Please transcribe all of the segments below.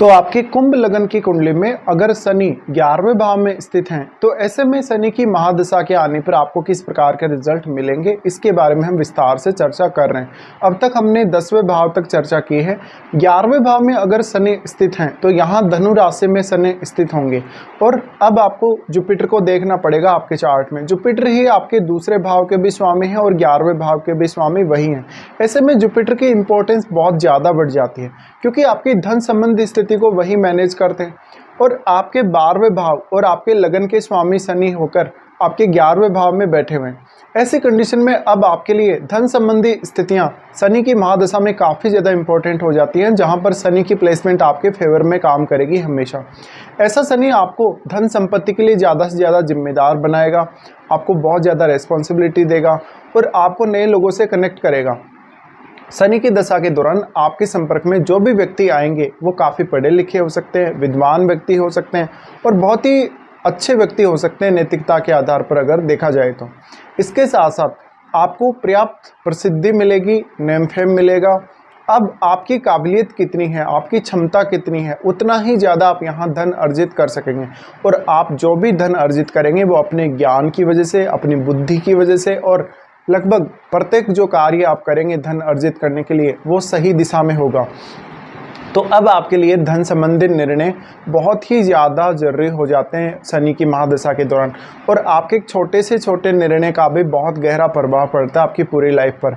तो आपकी कुंभ लगन की कुंडली में अगर शनि 11वें भाव में स्थित हैं तो ऐसे में शनि की महादशा के आने पर आपको किस प्रकार के रिजल्ट मिलेंगे, इसके बारे में हम विस्तार से चर्चा कर रहे हैं। अब तक हमने 10वें भाव तक चर्चा की है। 11वें भाव में अगर शनि स्थित हैं तो यहाँ धनु राशि में शनि स्थित होंगे और अब आपको जुपिटर को देखना पड़ेगा आपके चार्ट में। जुपिटर ही आपके दूसरे भाव के भी स्वामी हैं और 11वें भाव के भी स्वामी वही हैं। ऐसे में जुपिटर की इंपॉर्टेंस बहुत ज़्यादा बढ़ जाती है क्योंकि आपकी धन संबंधी स्थिति को वही मैनेज करते हैं और आपके 12वें भाव और आपके लगन के स्वामी शनि होकर आपके 11वें भाव में बैठे हुए हैं। ऐसी कंडीशन में अब आपके लिए धन संबंधी स्थितियां शनि की महादशा में काफ़ी ज़्यादा इंपॉर्टेंट हो जाती हैं, जहां पर शनि की प्लेसमेंट आपके फेवर में काम करेगी हमेशा। ऐसा शनि आपको धन संपत्ति के लिए ज़्यादा से ज़्यादा जिम्मेदार बनाएगा, आपको बहुत ज़्यादा रिस्पॉन्सिबिलिटी देगा और आपको नए लोगों से कनेक्ट करेगा। शनि की दशा के दौरान आपके संपर्क में जो भी व्यक्ति आएंगे वो काफ़ी पढ़े लिखे हो सकते हैं, विद्वान व्यक्ति हो सकते हैं और बहुत ही अच्छे व्यक्ति हो सकते हैं नैतिकता के आधार पर अगर देखा जाए तो। इसके साथ साथ आपको पर्याप्त प्रसिद्धि मिलेगी, नेम फेम मिलेगा। अब आपकी काबिलियत कितनी है, आपकी क्षमता कितनी है, उतना ही ज़्यादा आप यहाँ धन अर्जित कर सकेंगे और आप जो भी धन अर्जित करेंगे वो अपने ज्ञान की वजह से, अपनी बुद्धि की वजह से और लगभग प्रत्येक जो कार्य आप करेंगे धन अर्जित करने के लिए वो सही दिशा में होगा। तो अब आपके लिए धन संबंधित निर्णय बहुत ही ज़्यादा जरूरी हो जाते हैं शनि की महादशा के दौरान और आपके छोटे से छोटे निर्णय का भी बहुत गहरा प्रभाव पड़ता है आपकी पूरी लाइफ पर।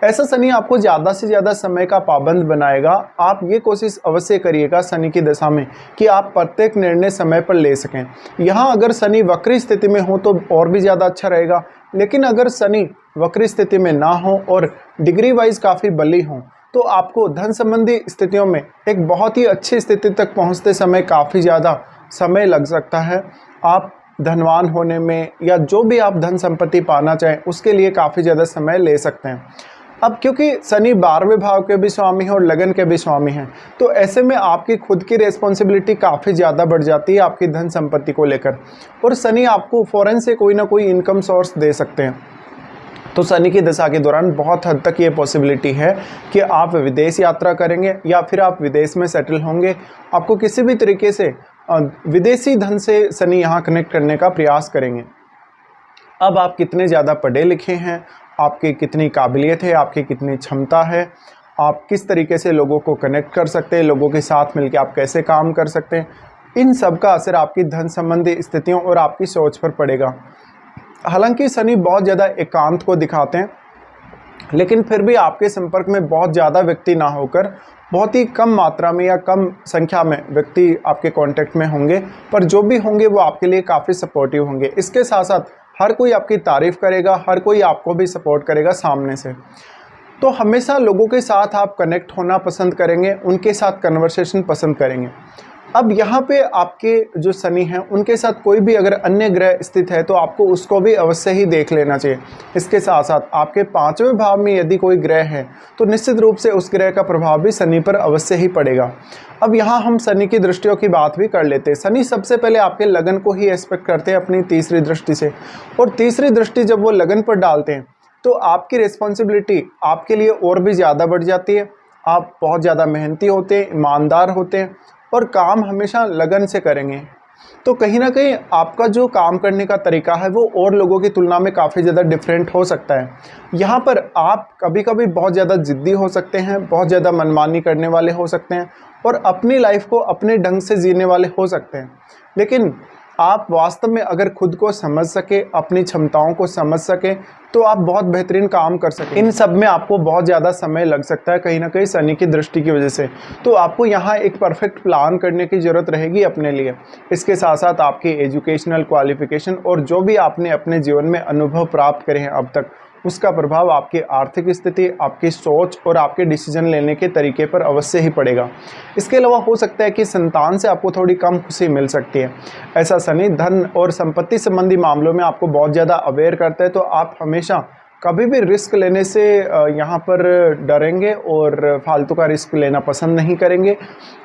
ऐसा शनि आपको ज़्यादा से ज़्यादा समय का पाबंद बनाएगा। आप ये कोशिश अवश्य करिएगा शनि की दशा में कि आप प्रत्येक निर्णय समय पर ले सकें। यहाँ अगर शनि वक्री स्थिति में हो तो और भी ज़्यादा अच्छा रहेगा, लेकिन अगर शनि वक्री स्थिति में ना हो और डिग्री वाइज काफ़ी बली हो तो आपको धन संबंधी स्थितियों में एक बहुत ही अच्छी स्थिति तक पहुंचते समय काफ़ी ज़्यादा समय लग सकता है। आप धनवान होने में या जो भी आप धन संपत्ति पाना चाहें उसके लिए काफ़ी ज़्यादा समय ले सकते हैं। अब क्योंकि शनि 12वें भाव के भी स्वामी हैं और लगन के भी स्वामी हैं तो ऐसे में आपकी खुद की रिस्पॉन्सिबिलिटी काफ़ी ज़्यादा बढ़ जाती है आपकी धन संपत्ति को लेकर और शनि आपको फ़ौरन से कोई ना कोई इनकम सोर्स दे सकते हैं। तो शनि की दशा के दौरान बहुत हद तक ये पॉसिबिलिटी है कि आप विदेश यात्रा करेंगे या फिर आप विदेश में सेटल होंगे। आपको किसी भी तरीके से विदेशी धन से शनि यहाँ कनेक्ट करने का प्रयास करेंगे। अब आप कितने ज़्यादा पढ़े लिखे हैं, आपकी कितनी काबिलियत है, आपकी कितनी क्षमता है, आप किस तरीके से लोगों को कनेक्ट कर सकते हैं, लोगों के साथ मिलकर आप कैसे काम कर सकते हैं, इन सब का असर आपकी धन संबंधी स्थितियों और आपकी सोच पर पड़ेगा। हालांकि शनि बहुत ज़्यादा एकांत को दिखाते हैं, लेकिन फिर भी आपके संपर्क में बहुत ज़्यादा व्यक्ति ना होकर बहुत ही कम मात्रा में या कम संख्या में व्यक्ति आपके कांटेक्ट में होंगे, पर जो भी होंगे वो आपके लिए काफ़ी सपोर्टिव होंगे। इसके साथ साथ हर कोई आपकी तारीफ़ करेगा, हर कोई आपको भी सपोर्ट करेगा सामने से। तो हमेशा लोगों के साथ आप कनेक्ट होना पसंद करेंगे, उनके साथ कन्वर्सेशन पसंद करेंगे। अब यहाँ पे आपके जो शनि हैं उनके साथ कोई भी अगर अन्य ग्रह स्थित है तो आपको उसको भी अवश्य ही देख लेना चाहिए। इसके साथ साथ आपके 5वें भाव में यदि कोई ग्रह है तो निश्चित रूप से उस ग्रह का प्रभाव भी शनि पर अवश्य ही पड़ेगा। अब यहाँ हम शनि की दृष्टियों की बात भी कर लेते हैं। शनि सबसे पहले आपके लगन को ही एस्पेक्ट करते हैं अपनी तीसरी दृष्टि से, और तीसरी दृष्टि जब वो लगन पर डालते हैं तो आपकी रिस्पॉन्सिबिलिटी आपके लिए और भी ज़्यादा बढ़ जाती है। आप बहुत ज़्यादा मेहनती होते हैं, ईमानदार होते हैं और काम हमेशा लगन से करेंगे। तो कहीं ना कहीं आपका जो काम करने का तरीका है वो और लोगों की तुलना में काफ़ी ज़्यादा डिफरेंट हो सकता है। यहाँ पर आप कभी कभी बहुत ज़्यादा ज़िद्दी हो सकते हैं, बहुत ज़्यादा मनमानी करने वाले हो सकते हैं और अपनी लाइफ को अपने ढंग से जीने वाले हो सकते हैं, लेकिन आप वास्तव में अगर खुद को समझ सके, अपनी क्षमताओं को समझ सके तो आप बहुत बेहतरीन काम कर सकें। इन सब में आपको बहुत ज़्यादा समय लग सकता है कहीं ना कहीं शनि की दृष्टि की वजह से। तो आपको यहाँ एक परफेक्ट प्लान करने की ज़रूरत रहेगी अपने लिए। इसके साथ साथ आपकी एजुकेशनल क्वालिफिकेशन और जो भी आपने अपने जीवन में अनुभव प्राप्त करे हैं अब तक, उसका प्रभाव आपकी आर्थिक स्थिति, आपकी सोच और आपके डिसीजन लेने के तरीके पर अवश्य ही पड़ेगा। इसके अलावा हो सकता है कि संतान से आपको थोड़ी कम खुशी मिल सकती है। ऐसा शनि धन और संपत्ति संबंधी मामलों में आपको बहुत ज़्यादा अवेयर करता है, तो आप हमेशा कभी भी रिस्क लेने से यहाँ पर डरेंगे और फालतू का रिस्क लेना पसंद नहीं करेंगे।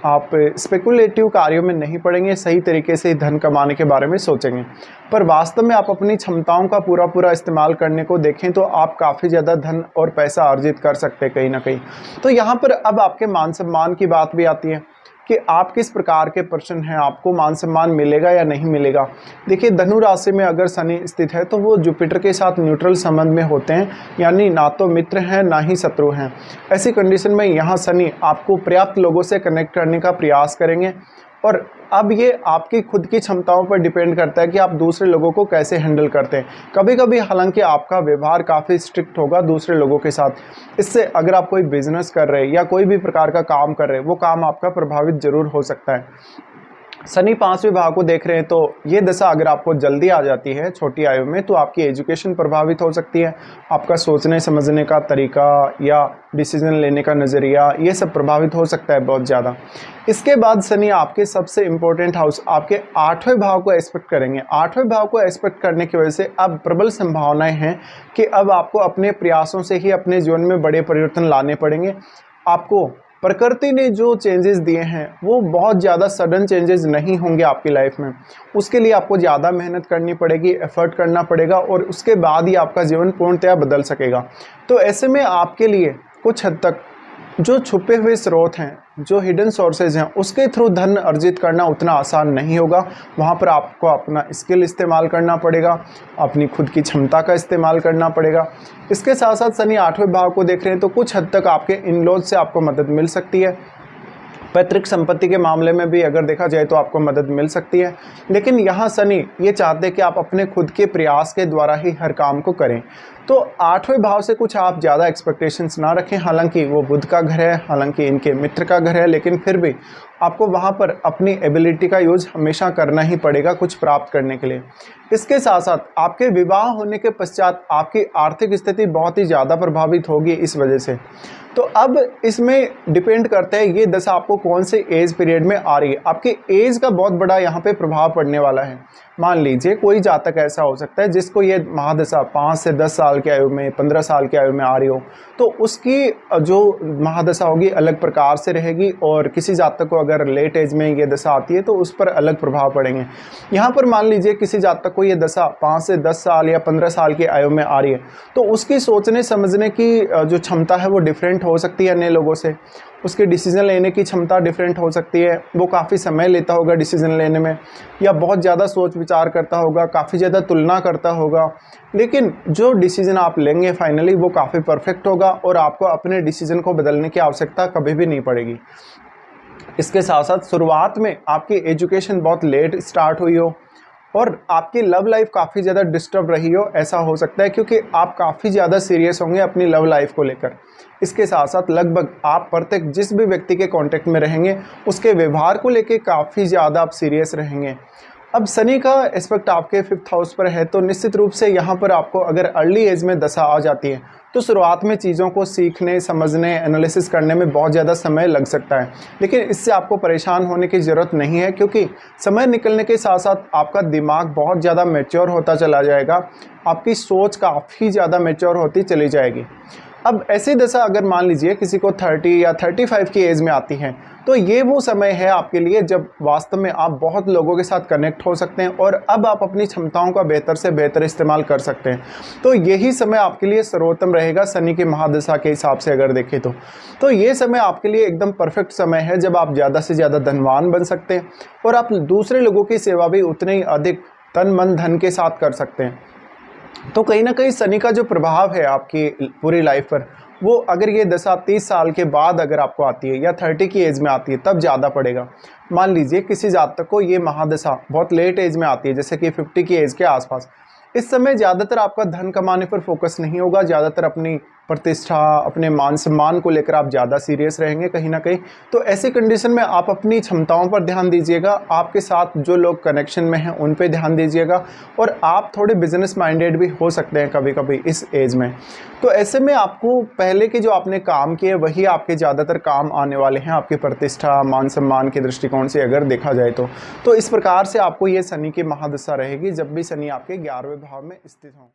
आप स्पेकुलेटिव कार्यों में नहीं पड़ेंगे, सही तरीके से धन कमाने के बारे में सोचेंगे। पर वास्तव में आप अपनी क्षमताओं का पूरा इस्तेमाल करने को देखें तो आप काफ़ी ज़्यादा धन और पैसा अर्जित कर सकते हैं कहीं ना कहीं। तो यहाँ पर अब आपके मान सम्मान की बात भी आती है। कि आप किस प्रकार के पर्सन हैं, आपको मान सम्मान मिलेगा या नहीं मिलेगा। देखिए धनु राशि में अगर शनि स्थित है तो वो जुपिटर के साथ न्यूट्रल संबंध में होते हैं, यानी ना तो मित्र हैं ना ही शत्रु हैं। ऐसी कंडीशन में यहाँ शनि आपको पर्याप्त लोगों से कनेक्ट करने का प्रयास करेंगे, और अब ये आपकी खुद की क्षमताओं पर डिपेंड करता है कि आप दूसरे लोगों को कैसे हैंडल करते हैं। कभी कभी हालांकि आपका व्यवहार काफ़ी स्ट्रिक्ट होगा दूसरे लोगों के साथ, इससे अगर आप कोई बिजनेस कर रहे हैं या कोई भी प्रकार का काम कर रहे हैं वो काम आपका प्रभावित जरूर हो सकता है। शनि 5वें भाव को देख रहे हैं तो ये दशा अगर आपको जल्दी आ जाती है छोटी आयु में तो आपकी एजुकेशन प्रभावित हो सकती है, आपका सोचने समझने का तरीका या डिसीजन लेने का नज़रिया ये सब प्रभावित हो सकता है बहुत ज़्यादा। इसके बाद शनि आपके सबसे इम्पोर्टेंट हाउस आपके 8वें भाव को एक्सपेक्ट करेंगे। 8वें भाव को एक्सपेक्ट करने की वजह से अब प्रबल संभावनाएं हैं कि अब आपको अपने प्रयासों से ही अपने जीवन में बड़े परिवर्तन लाने पड़ेंगे। आपको प्रकृति ने जो चेंजेस दिए हैं वो बहुत ज़्यादा सडन चेंजेस नहीं होंगे आपकी लाइफ में, उसके लिए आपको ज़्यादा मेहनत करनी पड़ेगी, एफर्ट करना पड़ेगा, और उसके बाद ही आपका जीवन पूर्णतया बदल सकेगा। तो ऐसे में आपके लिए कुछ हद तक जो छुपे हुए स्रोत हैं, जो हिडन सोर्सेज हैं, उसके थ्रू धन अर्जित करना उतना आसान नहीं होगा। वहाँ पर आपको अपना स्किल इस्तेमाल करना पड़ेगा, अपनी खुद की क्षमता का इस्तेमाल करना पड़ेगा। इसके साथ साथ शनि 8वें भाव को देख रहे हैं तो कुछ हद तक आपके इन लॉज से आपको मदद मिल सकती है। पैतृक संपत्ति के मामले में भी अगर देखा जाए तो आपको मदद मिल सकती है, लेकिन यहाँ शनि ये चाहते हैं कि आप अपने खुद के प्रयास के द्वारा ही हर काम को करें। तो 8वें भाव से कुछ आप ज़्यादा एक्सपेक्टेशंस ना रखें, हालांकि वो बुध का घर है, हालांकि इनके मित्र का घर है, लेकिन फिर भी आपको वहाँ पर अपनी एबिलिटी का यूज हमेशा करना ही पड़ेगा कुछ प्राप्त करने के लिए। इसके साथ साथ आपके विवाह होने के पश्चात आपकी आर्थिक स्थिति बहुत ही ज़्यादा प्रभावित होगी इस वजह से। तो अब इसमें डिपेंड करता है ये दशा आपको कौन से एज पीरियड में आ रही है, आपके एज का बहुत बड़ा यहाँ पे प्रभाव पड़ने वाला है। मान लीजिए कोई जातक ऐसा हो सकता है जिसको ये महादशा 5 से 10 साल की आयु में, 15 साल की आयु में आ रही हो, तो उसकी जो महादशा होगी अलग प्रकार से रहेगी, और किसी जातक को अगर लेट एज में ये दशा आती है तो उस पर अलग प्रभाव पड़ेंगे। यहाँ पर मान लीजिए किसी जातक को ये दशा 5 से 10 साल या 15 साल की आयु में आ रही है, तो उसकी सोचने समझने की जो क्षमता है वो डिफरेंट हो सकती है अन्य लोगों से, उसके डिसीजन लेने की क्षमता डिफरेंट हो सकती है, वो काफ़ी समय लेता होगा डिसीजन लेने में, या बहुत ज़्यादा सोच विचार करता होगा, काफ़ी ज़्यादा तुलना करता होगा, लेकिन जो डिसीजन आप लेंगे फाइनली वो काफ़ी परफेक्ट होगा और आपको अपने डिसीजन को बदलने की आवश्यकता कभी भी नहीं पड़ेगी। इसके साथ साथ शुरुआत में आपकी एजुकेशन बहुत लेट स्टार्ट हुई हो और आपकी लव लाइफ काफ़ी ज़्यादा डिस्टर्ब रही हो, ऐसा हो सकता है क्योंकि आप काफ़ी ज़्यादा सीरियस होंगे अपनी लव लाइफ को लेकर। इसके साथ साथ लगभग आप प्रत्येक जिस भी व्यक्ति के कांटेक्ट में रहेंगे उसके व्यवहार को लेकर काफ़ी ज़्यादा आप सीरियस रहेंगे। अब शनि का एस्पेक्ट आपके 5th हाउस पर है तो निश्चित रूप से यहाँ पर आपको अगर अर्ली एज में दशा आ जाती है तो शुरुआत में चीज़ों को सीखने, समझने, एनालिसिस करने में बहुत ज़्यादा समय लग सकता है, लेकिन इससे आपको परेशान होने की ज़रूरत नहीं है क्योंकि समय निकलने के साथ साथ आपका दिमाग बहुत ज़्यादा मैच्योर होता चला जाएगा, आपकी सोच काफ़ी ज़्यादा मैच्योर होती चली जाएगी। अब ऐसी दशा अगर मान लीजिए किसी को 30 या 35 की एज में आती है तो ये वो समय है आपके लिए जब वास्तव में आप बहुत लोगों के साथ कनेक्ट हो सकते हैं और अब आप अपनी क्षमताओं का बेहतर से बेहतर इस्तेमाल कर सकते हैं। तो यही समय आपके लिए सर्वोत्तम रहेगा शनि की महादशा के हिसाब से अगर देखें तो ये समय आपके लिए एकदम परफेक्ट समय है जब आप ज़्यादा से ज़्यादा धनवान बन सकते हैं और आप दूसरे लोगों की सेवा भी उतने ही अधिक तन मन धन के साथ कर सकते हैं। तो कहीं ना कहीं शनि का जो प्रभाव है आपकी पूरी लाइफ पर वो अगर ये दशा 30 साल के बाद अगर आपको आती है या 30 की एज में आती है तब ज़्यादा पड़ेगा। मान लीजिए किसी जातक को ये महादशा बहुत लेट एज में आती है जैसे कि 50 की एज के आसपास, इस समय ज़्यादातर आपका धन कमाने पर फोकस नहीं होगा, ज़्यादातर अपनी प्रतिष्ठा, अपने मान सम्मान को लेकर आप ज़्यादा सीरियस रहेंगे कहीं ना कहीं। तो ऐसी कंडीशन में आप अपनी क्षमताओं पर ध्यान दीजिएगा, आपके साथ जो लोग कनेक्शन में हैं उन पे ध्यान दीजिएगा और आप थोड़े बिजनेस माइंडेड भी हो सकते हैं कभी कभी इस एज में। तो ऐसे में आपको पहले के जो आपने काम किए वही आपके ज़्यादातर काम आने वाले हैं आपकी प्रतिष्ठा, मान सम्मान के दृष्टिकोण से अगर देखा जाए तो इस प्रकार से आपको ये शनि की महादशा रहेगी जब भी शनि आपके 11वें भाव में स्थित हों।